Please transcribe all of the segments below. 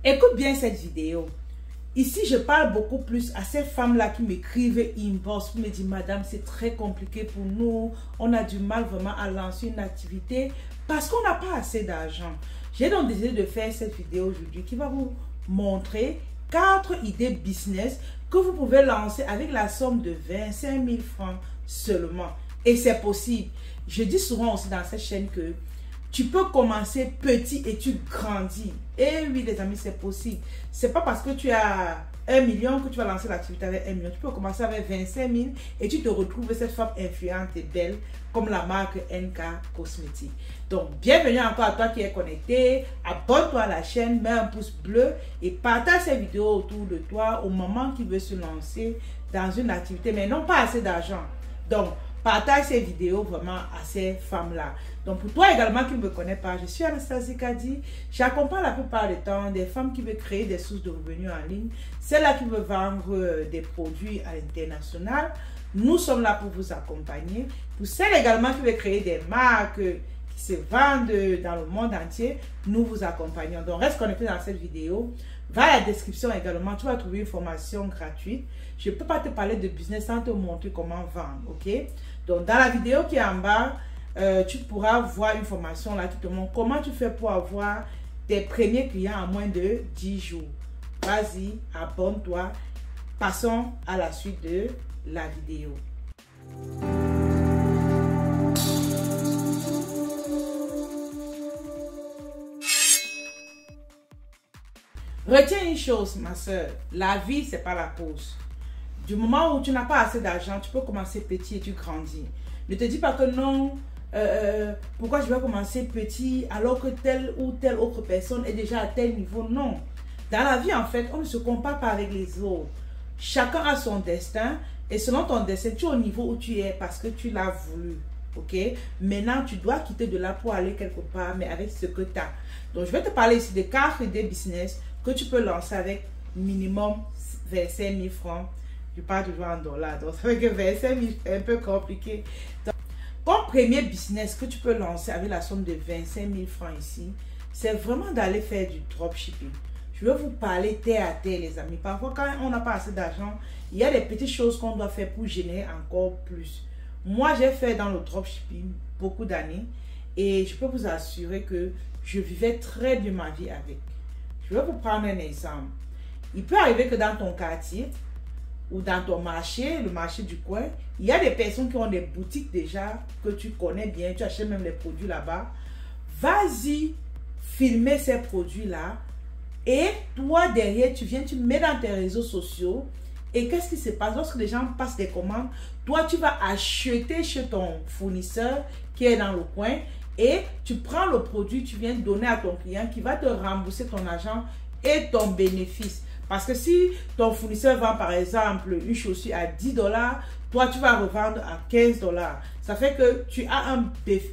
Écoute bien cette vidéo. Ici, je parle beaucoup plus à ces femmes-là qui m'écrivent inbox pour me dire, madame, c'est très compliqué pour nous. On a du mal vraiment à lancer une activité parce qu'on n'a pas assez d'argent. J'ai donc décidé de faire cette vidéo aujourd'hui qui va vous montrer 4 idées business que vous pouvez lancer avec la somme de 25 000 francs seulement. Et c'est possible. Je dis souvent aussi dans cette chaîne que tu peux commencer petit et tu grandis. Et oui, les amis, c'est possible. C'est pas parce que tu as 1 million que tu vas lancer l'activité avec 1 million. Tu peux commencer avec 25 000 et tu te retrouves cette femme influente et belle comme la marque NK Cosmétiques. Donc, bienvenue encore à toi qui es connecté. Abonne-toi à la chaîne, mets un pouce bleu et partage cette vidéo autour de toi au moment qui veut se lancer dans une activité, mais non pas assez d'argent. Donc, partage ces vidéos vraiment à ces femmes-là. Donc, pour toi également qui ne me connais pas, je suis Anastasie Kadi. J'accompagne la plupart du temps des femmes qui veulent créer des sources de revenus en ligne. Celles-là qui veulent vendre des produits à l'international. Nous sommes là pour vous accompagner. Pour celles également qui veulent créer des marques qui se vendent dans le monde entier, nous vous accompagnons. Donc, reste connecté dans cette vidéo. Va à la description également, tu vas trouver une formation gratuite. Je ne peux pas te parler de business sans te montrer comment vendre, ok? Donc, dans la vidéo qui est en bas, tu pourras voir une formation là qui te montre comment tu fais pour avoir tes premiers clients en moins de 10 jours. Vas-y, abonne-toi. Passons à la suite de la vidéo. Retiens une chose, ma soeur, la vie, c'est pas la course. Du moment où tu n'as pas assez d'argent, tu peux commencer petit et tu grandis. Ne te dis pas que non, pourquoi je vais commencer petit alors que telle ou telle autre personne est déjà à tel niveau. Non. Dans la vie, en fait, on ne se compare pas avec les autres. Chacun a son destin et selon ton destin, tu es au niveau où tu es parce que tu l'as voulu. Ok? Maintenant, tu dois quitter de là pour aller quelque part, mais avec ce que tu as. Donc, je vais te parler ici de 4 idées business que tu peux lancer avec minimum 25 000 francs. Je parle toujours en dollars, donc ça fait que 25 000 c'est un peu compliqué. Donc, comme premier business que tu peux lancer avec la somme de 25 000 francs ici, c'est vraiment d'aller faire du dropshipping. Je vais vous parler terre à terre, les amis. Parfois, quand on n'a pas assez d'argent, il y a des petites choses qu'on doit faire pour générer encore plus. Moi, j'ai fait dans le dropshipping beaucoup d'années et je peux vous assurer que je vivais très bien ma vie avec. Je vais vous prendre un exemple. Il peut arriver que dans ton quartier ou dans ton marché, le marché du coin, il y a des personnes qui ont des boutiques déjà que tu connais bien, tu achètes même les produits là-bas. Vas-y filmer ces produits-là et toi derrière, tu viens, tu mets dans tes réseaux sociaux et qu'est-ce qui se passe? Lorsque les gens passent des commandes, toi tu vas acheter chez ton fournisseur qui est dans le coin et tu prends le produit, tu viens donner à ton client qui va te rembourser ton argent et ton bénéfice. Parce que si ton fournisseur vend par exemple une chaussure à 10 $, toi tu vas revendre à 15 $. Ça fait que tu as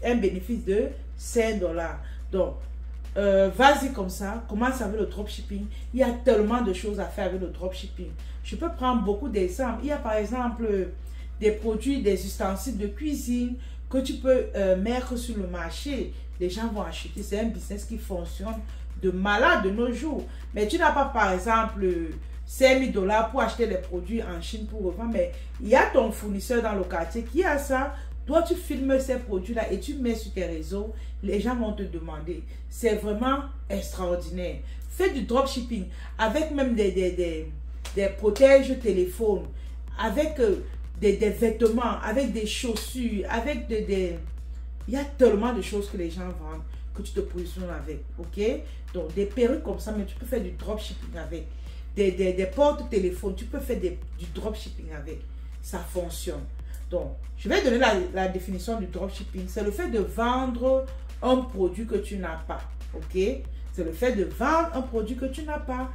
un bénéfice de 5 $. Donc, vas-y comme ça, commence avec le dropshipping. Il y a tellement de choses à faire avec le dropshipping. Je peux prendre beaucoup d'exemples. Il y a par exemple des produits, des ustensiles de cuisine que tu peux mettre sur le marché. Les gens vont acheter. C'est un business qui fonctionne de malade de nos jours. Mais tu n'as pas par exemple 5 000 $ pour acheter les produits en Chine pour revendre. Mais il y a ton fournisseur dans le quartier qui a ça. Toi, tu filmes ces produits-là et tu mets sur tes réseaux. Les gens vont te demander. C'est vraiment extraordinaire. Fais du dropshipping avec même des protèges téléphones, avec des vêtements, avec des chaussures, avec il y a tellement de choses que les gens vendent que tu te positionnes avec, ok? Donc, des perruques comme ça, mais tu peux faire du dropshipping avec. Des portes-téléphones, tu peux faire du dropshipping avec. Ça fonctionne. Donc, je vais donner la définition du dropshipping. C'est le fait de vendre un produit que tu n'as pas, ok? C'est le fait de vendre un produit que tu n'as pas.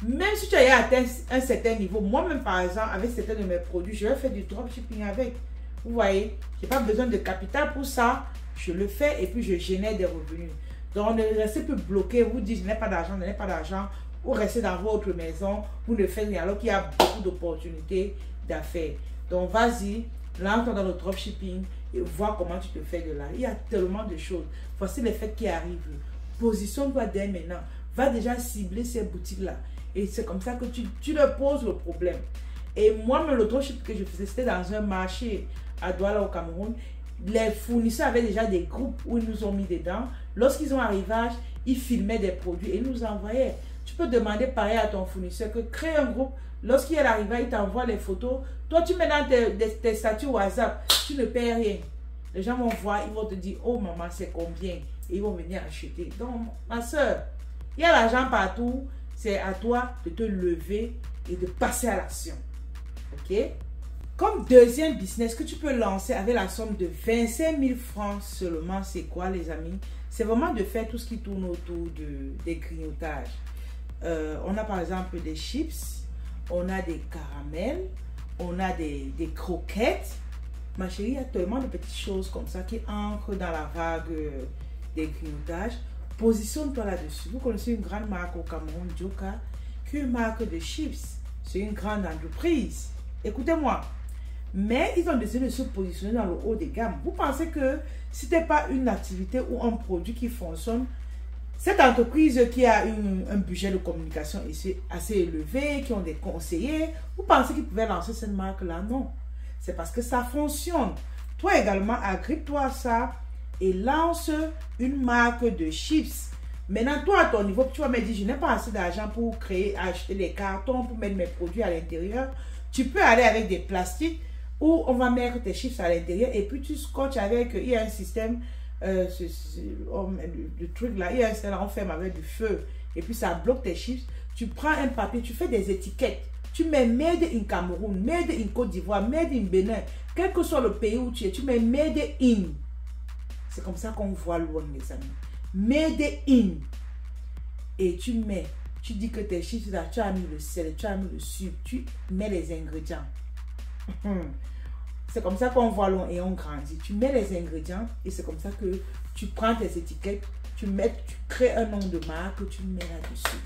Même si tu as atteint un certain niveau, moi-même par exemple, avec certains de mes produits, je vais faire du dropshipping avec. Vous voyez, je n'ai pas besoin de capital pour ça. Je le fais et puis je génère des revenus. Donc, ne restez plus bloqué. Vous dites, je n'ai pas d'argent, ou restez dans votre maison, vous ne faites rien alors qu'il y a beaucoup d'opportunités d'affaires. Donc, vas-y, lance-toi dans le dropshipping et vois comment tu te fais de là. Il y a tellement de choses. Voici les fêtes qui arrivent. Positionne-toi dès maintenant. va déjà cibler ces boutiques-là. Et c'est comme ça que tu leur poses le problème. Et moi, le dropship que je faisais, c'était dans un marché à Douala au Cameroun. Les fournisseurs avaient déjà des groupes où ils nous ont mis dedans. Lorsqu'ils ont arrivage, ils filmaient des produits et ils nous envoyaient. Tu peux demander pareil à ton fournisseur que crée un groupe. Lorsqu'il est arrivé, il t'envoie les photos. Toi, tu mets dans tes statuts WhatsApp. Tu ne paies rien. Les gens vont voir, ils vont te dire, oh maman, c'est combien? Et ils vont venir acheter. Donc, ma soeur, il y a l'argent partout. C'est à toi de te lever et de passer à l'action. Ok? Comme deuxième business que tu peux lancer avec la somme de 25 000 francs seulement, c'est quoi les amis? C'est vraiment de faire tout ce qui tourne autour des grignotages. On a par exemple des chips, on a des caramels, on a des croquettes. Ma chérie, il y a tellement de petites choses comme ça qui entrent dans la vague des grignotages. Positionne-toi là-dessus. Vous connaissez une grande marque au Cameroun, Joka, qui est une marque de chips. C'est une grande entreprise. Écoutez-moi. Mais ils ont décidé de se positionner dans le haut des gammes. Vous pensez que si ce n'est pas une activité ou un produit qui fonctionne, cette entreprise qui a un budget de communication assez élevé, qui ont des conseillers, vous pensez qu'ils pouvaient lancer cette marque-là? Non. C'est parce que ça fonctionne. Toi également, agrippe-toi à ça et lance une marque de chips. Maintenant, toi, à ton niveau, tu vas me dire, je n'ai pas assez d'argent pour acheter les cartons, pour mettre mes produits à l'intérieur. Tu peux aller avec des plastiques où on va mettre tes chips à l'intérieur et puis tu scotches avec, il y a un système, le truc là, il y a un système là, on ferme avec du feu et puis ça bloque tes chips. Tu prends un papier, tu fais des étiquettes. Tu mets Made in Cameroun, Made in Côte d'Ivoire, Made in Bénin, quel que soit le pays où tu es, tu mets Made in. C'est comme ça qu'on voit loin, mes amis. Made in. Et tu mets, tu dis que tes chips là, tu as mis le sel, tu as mis le sucre, tu mets les ingrédients. C'est comme ça qu'on voit loin et on grandit. Tu mets les ingrédients et c'est comme ça que tu prends tes étiquettes, tu crées un nom de marque, tu mets là-dessus.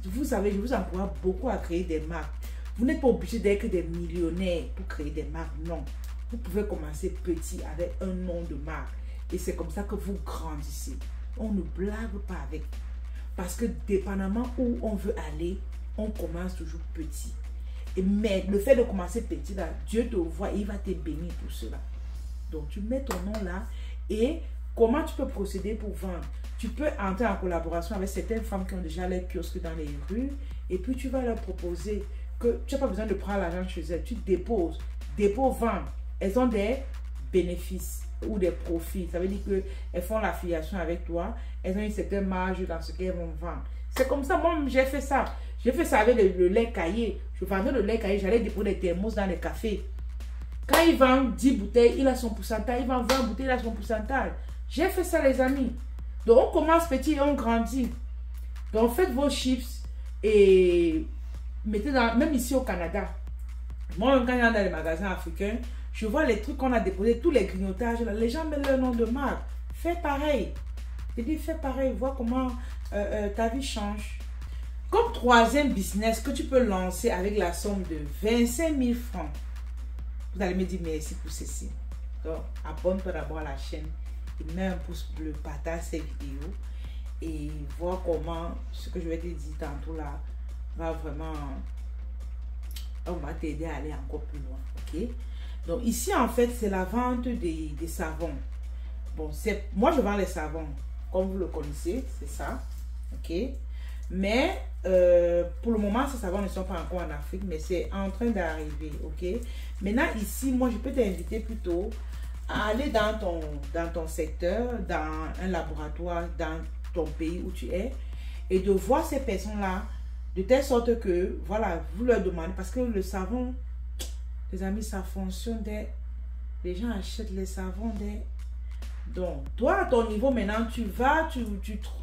Vous savez, je vous encourage beaucoup à créer des marques. Vous n'êtes pas obligé d'être des millionnaires pour créer des marques, non. Vous pouvez commencer petit avec un nom de marque. Et c'est comme ça que vous grandissez. On ne blague pas avec. Parce que dépendamment où on veut aller, on commence toujours petit. Mais le fait de commencer petit, là, Dieu te voit et il va te bénir pour cela. Donc, tu mets ton nom là et comment tu peux procéder pour vendre? Tu peux entrer en collaboration avec certaines femmes qui ont déjà les kiosques dans les rues et puis tu vas leur proposer que tu n'as pas besoin de prendre l'argent chez elles. Tu déposes, vendre. Elles ont des bénéfices ou des profits. Ça veut dire qu'elles font l'affiliation avec toi. Elles ont une certaine marge dans ce qu'elles vont vendre. C'est comme ça, moi j'ai fait ça. J'ai fait ça avec le lait caillé. Je vendais le lait caillé, j'allais déposer des thermos dans les cafés. Quand il vend 10 bouteilles, il a son pourcentage. Il vend 20 bouteilles, il a son pourcentage. J'ai fait ça, les amis. Donc, on commence petit et on grandit. Donc, faites vos chips et mettez dans, même ici au Canada. Moi, quand je vais dans les magasins africains, je vois les trucs qu'on a déposés, tous les grignotages. Là, les gens mettent leur nom de marque. Fais pareil. Je dis, fais pareil. Vois comment ta vie change. Comme troisième business que tu peux lancer avec la somme de 25 000 francs. Vous allez me dire merci pour ceci. Donc, abonne-toi d'abord à la chaîne. Et mets un pouce bleu, partage cette vidéo. Et vois comment ce que je vais te dire tantôt là va vraiment... On va t'aider à aller encore plus loin. Ok? Donc ici en fait c'est la vente des savons. Bon, moi je vends les savons. Comme vous le connaissez, c'est ça. Ok? Mais pour le moment, ces savons ne sont pas encore en Afrique, mais c'est en train d'arriver. Ok? Maintenant, ici, moi, je peux t'inviter plutôt à aller dans ton secteur, dans un laboratoire, dans ton pays où tu es, et de voir ces personnes-là, de telle sorte que, voilà, vous leur demandez, parce que le savon, les amis, ça fonctionne les gens achètent les savons Donc, toi, à ton niveau, maintenant, tu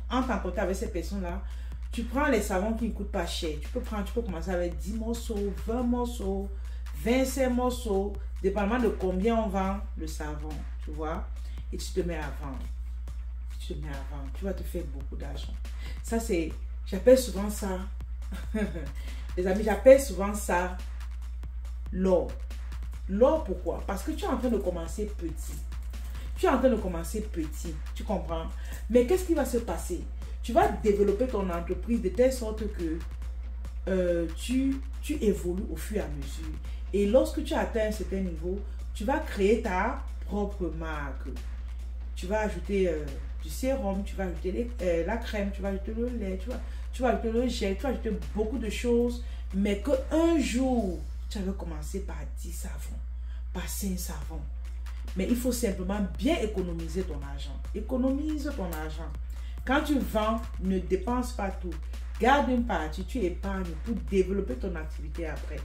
entres en contact avec ces personnes-là. Tu prends les savons qui ne coûtent pas cher. Tu peux commencer avec 10 morceaux, 20 morceaux, 25 morceaux, dépendamment de combien on vend le savon, tu vois. Et tu te mets à vendre. Tu vas te faire beaucoup d'argent. Ça, c'est, j'appelle souvent ça, les amis, j'appelle souvent ça l'or. L'or, pourquoi? Parce que tu es en train de commencer petit. Tu es en train de commencer petit, tu comprends? Mais qu'est-ce qui va se passer? Tu vas développer ton entreprise de telle sorte que tu évolues au fur et à mesure. Et lorsque tu atteins un certain niveau, tu vas créer ta propre marque. Tu vas ajouter du sérum, tu vas ajouter la crème, tu vas ajouter le lait, tu vas ajouter le gel, tu vas ajouter beaucoup de choses. Mais qu'un jour, tu avais commencé par 10 savons, par 5 savons. Mais il faut simplement bien économiser ton argent. Économise ton argent. Quand tu vends, ne dépense pas tout. Garde une partie, tu épargnes pour développer ton activité après.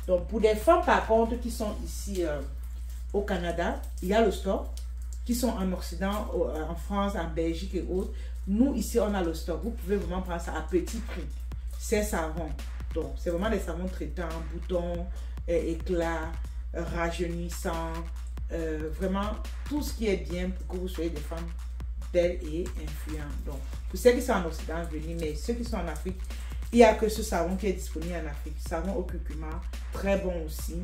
Donc, pour des femmes, par contre, qui sont ici au Canada, il y a le stock. Qui sont en Occident, en France, en Belgique et autres. Nous, ici, on a le stock. Vous pouvez vraiment prendre ça à petit prix. Ces savons. Donc, c'est vraiment des savons traitants, boutons, éclats, rajeunissants. Vraiment, tout ce qui est bien pour que vous soyez des femmes belles et influentes. Donc, pour ceux qui sont en Occident, venez. Mais ceux qui sont en Afrique, il n'y a que ce savon qui est disponible en Afrique. Savon au curcuma, très bon aussi,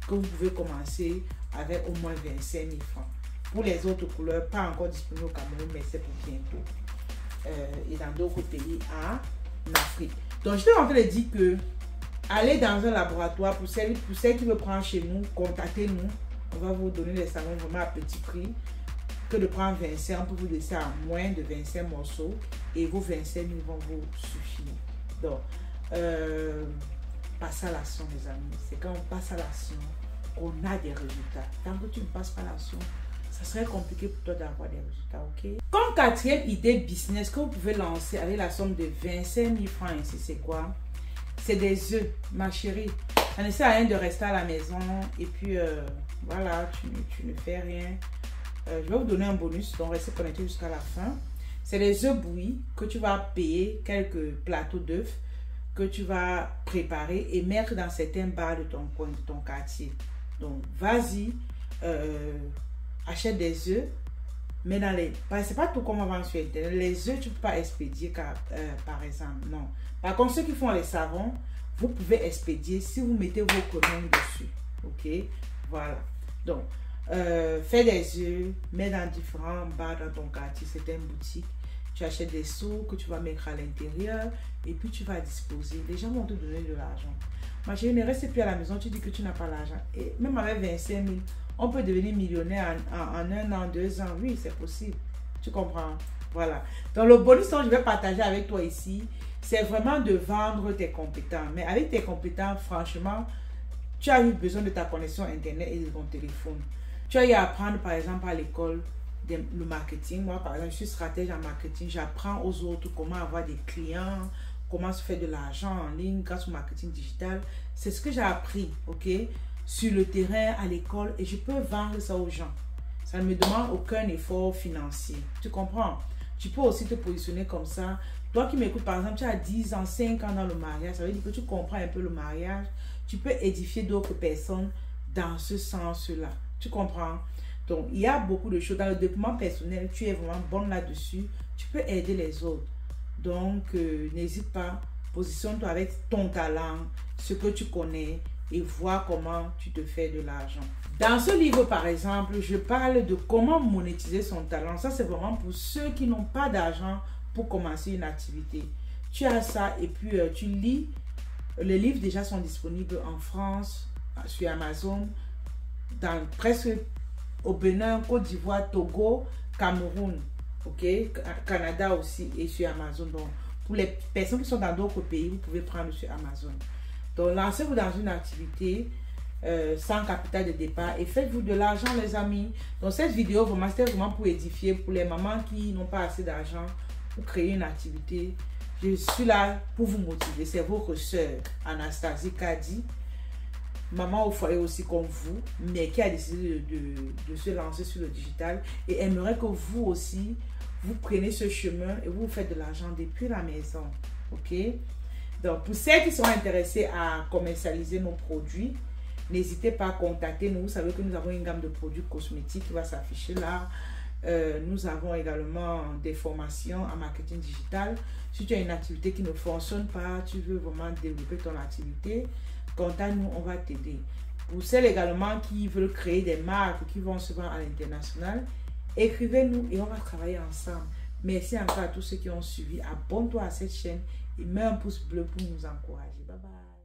que vous pouvez commencer avec au moins 25 000 francs. Pour les autres couleurs, pas encore disponibles au Cameroun, mais c'est pour bientôt. Et dans d'autres pays en Afrique. Donc, je suis en train de dire que allez dans un laboratoire, pour celles qui veulent prendre chez nous, contactez-nous. On va vous donner les savons vraiment à petit prix. Que de prendre 25, on peut vous laisser à moins de 25 morceaux. Et vos 25 000 vont vous suffire. Donc, passe à l'action, les amis. C'est quand on passe à l'action qu'on a des résultats. Tant que tu ne passes pas à l'action, ça serait compliqué pour toi d'avoir des résultats, ok? Comme quatrième idée business que vous pouvez lancer avec la somme de 25 000 francs ici, c'est quoi? C'est des œufs, ma chérie. Ça ne sert à rien de rester à la maison et puis voilà, tu ne fais rien. Je vais vous donner un bonus, donc restez connectés jusqu'à la fin. C'est des œufs bouillis que tu vas payer quelques plateaux d'œufs que tu vas préparer et mettre dans certains bars de ton coin, de ton quartier. Donc, vas-y. Achète des œufs, mais dans les... C'est pas tout comme on vend sur Internet. Les œufs, tu ne peux pas expédier par exemple. Non. Par contre, ceux qui font les savons, vous pouvez expédier si vous mettez vos commandes dessus. Ok? Voilà. Donc, fais des œufs, mets dans différents bars dans ton quartier. C'est une boutique. Tu achètes des sous que tu vas mettre à l'intérieur et puis tu vas disposer. Les gens vont te donner de l'argent. Ma chérie, ne reste plus à la maison. Tu dis que tu n'as pas l'argent. Et même avec 25 000, on peut devenir millionnaire en 1 an, 2 ans. Oui, c'est possible. Tu comprends? Voilà. Donc, le bonus que je vais partager avec toi ici, c'est vraiment de vendre tes compétences. Mais avec tes compétences, franchement, tu as eu besoin de ta connexion Internet et de ton téléphone. Tu as eu à apprendre, par exemple, à l'école, le marketing. Moi, par exemple, je suis stratège en marketing. J'apprends aux autres comment avoir des clients, comment se faire de l'argent en ligne grâce au marketing digital. C'est ce que j'ai appris, ok? Sur le terrain, à l'école, et je peux vendre ça aux gens. Ça ne me demande aucun effort financier. Tu comprends? Tu peux aussi te positionner comme ça. Toi qui m'écoutes, par exemple, tu as 10 ans, 5 ans dans le mariage. Ça veut dire que tu comprends un peu le mariage. Tu peux édifier d'autres personnes dans ce sens-là. Tu comprends? Donc, il y a beaucoup de choses. Dans le développement personnel, tu es vraiment bonne là-dessus. Tu peux aider les autres. Donc, n'hésite pas. Positionne-toi avec ton talent, ce que tu connais, et vois comment tu te fais de l'argent. Dans ce livre, par exemple, je parle de comment monétiser son talent. Ça, c'est vraiment pour ceux qui n'ont pas d'argent pour commencer une activité. Tu as ça et puis tu lis. Les livres déjà sont disponibles en France, sur Amazon, dans presque au Bénin, Côte d'Ivoire, Togo, Cameroun, ok, Canada aussi et sur Amazon. Donc, pour les personnes qui sont dans d'autres pays, vous pouvez prendre sur Amazon. Donc, lancez-vous dans une activité sans capital de départ et faites-vous de l'argent, les amis. Donc, cette vidéo, c'était vraiment pour édifier, pour les mamans qui n'ont pas assez d'argent pour créer une activité. Je suis là pour vous motiver. C'est votre soeur, Anastasie Kadi, maman au foyer aussi comme vous, mais qui a décidé de se lancer sur le digital et aimerait que vous aussi, vous prenez ce chemin et vous faites de l'argent depuis la maison. Ok? Donc, pour celles qui sont intéressées à commercialiser nos produits, n'hésitez pas à contacter nous. Vous savez que nous avons une gamme de produits cosmétiques qui va s'afficher là. Nous avons également des formations en marketing digital. Si tu as une activité qui ne fonctionne pas, tu veux vraiment développer ton activité, contacte-nous, on va t'aider. Pour celles également qui veulent créer des marques qui vont se vendre à l'international, écrivez-nous et on va travailler ensemble. Merci encore à tous ceux qui ont suivi. Abonne-toi à cette chaîne et mets un pouce bleu pour nous encourager. Bye bye.